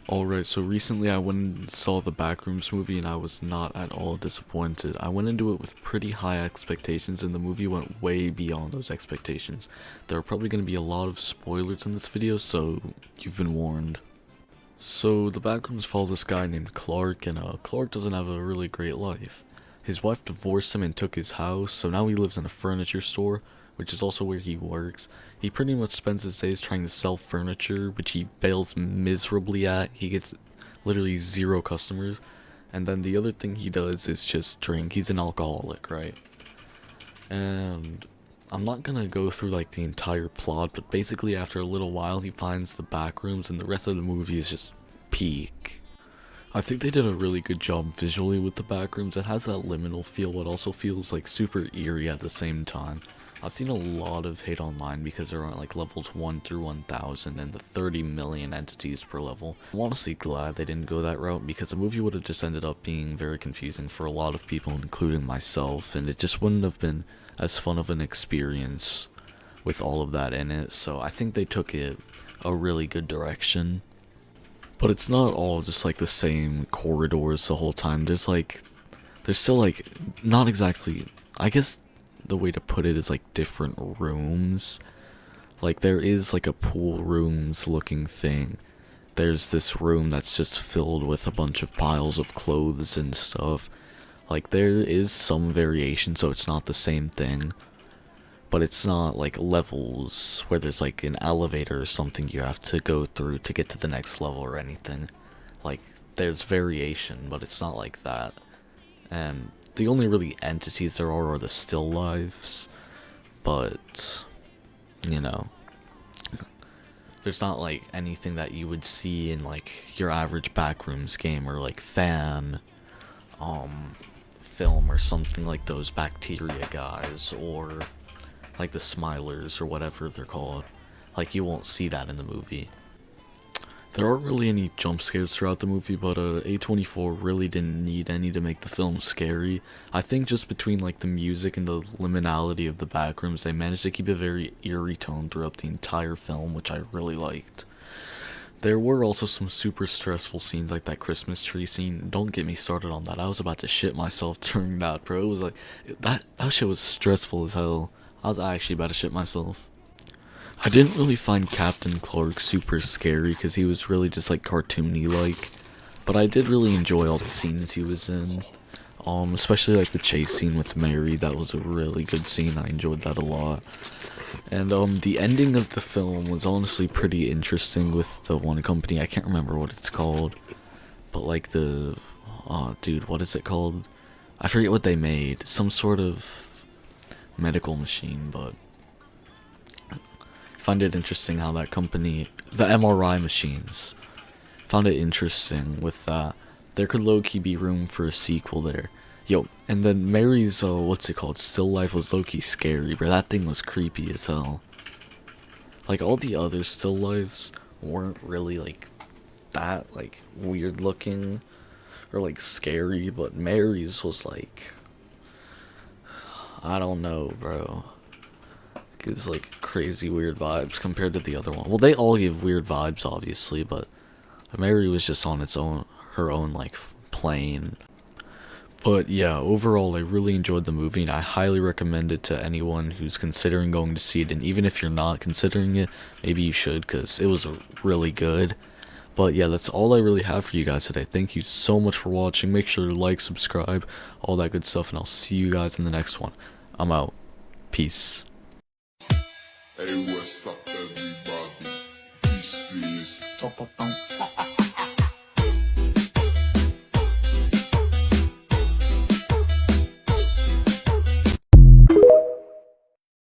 Alright, so recently I went and saw the Backrooms movie and I was not at all disappointed. I went into it with pretty high expectations and the movie went way beyond those expectations. There are probably going to be a lot of spoilers in this video, so you've been warned. So the Backrooms follow this guy named Clark, and Clark doesn't have a really great life. His wife divorced him and took his house, so now he lives in a furniture store, which is also where he works. He pretty much spends his days trying to sell furniture, which he fails miserably at. He gets literally zero customers. And then the other thing he does is just drink. He's an alcoholic, right? And I'm not gonna go through like the entire plot, but basically after a little while he finds the back rooms and the rest of the movie is just peak. I think they did a really good job visually with the backrooms. It has that liminal feel, but also feels like super eerie at the same time. I've seen a lot of hate online because there aren't like levels 1 through 1000 and the 30 million entities per level. I'm honestly glad they didn't go that route because the movie would have just ended up being very confusing for a lot of people, including myself, and it just wouldn't have been as fun of an experience with all of that in it. So I think they took it a really good direction. But it's not all just like the same corridors the whole time. There's still like, not exactly, I guess the way to put it is like different rooms. Like there is like a pool rooms looking thing. There's this room that's just filled with a bunch of piles of clothes and stuff. Like there is some variation, so it's not the same thing. But it's not like levels where there's like an elevator or something you have to go through to get to the next level or anything. Like there's variation, but it's not like that. And the only really entities there are the still lives, but you know, there's not like anything that you would see in like your average backrooms game or like fan film or something like those bacteria guys, or like the smilers or whatever they're called. Like you won't see that in the movie. There aren't really any jump scares throughout the movie, but A24 really didn't need any to make the film scary. I think just between like the music and the liminality of the backrooms, they managed to keep a very eerie tone throughout the entire film, which I really liked. There were also some super stressful scenes like that Christmas tree scene. Don't get me started on that. I was about to shit myself during that, bro. It was like, that shit was stressful as hell. I was actually about to shit myself. I didn't really find Captain Clark super scary because he was really just like cartoony like, but I did really enjoy all the scenes he was in. Especially like the chase scene with Mary. That was a really good scene. I enjoyed that a lot. And the ending of the film was honestly pretty interesting with the one company. I can't remember what it's called, but like the dude, what is it called? I forget what they made. Some sort of medical machine, but I find it interesting how that company, the MRI machines, found it interesting with that. There could low-key be room for a sequel there. Yo, and then Mary's, what's it called, still life was low-key scary, but that thing was creepy as hell. Like, all the other still lives weren't really, like, that, like, weird looking, or, like, scary, but Mary's was, like, I don't know, bro. It gives, like, crazy weird vibes compared to the other one. Well, they all give weird vibes, obviously, but Mary was just on its own, her own like plane. But yeah, overall I really enjoyed the movie and I highly recommend it to anyone who's considering going to see it, and even if you're not considering it, maybe you should because it was really good. But yeah, that's all I really have for you guys today. Thank you so much for watching. Make sure to like, subscribe, all that good stuff, and I'll see you guys in the next one. I'm out. Peace. Hey, what's up, everybody? Peace, please.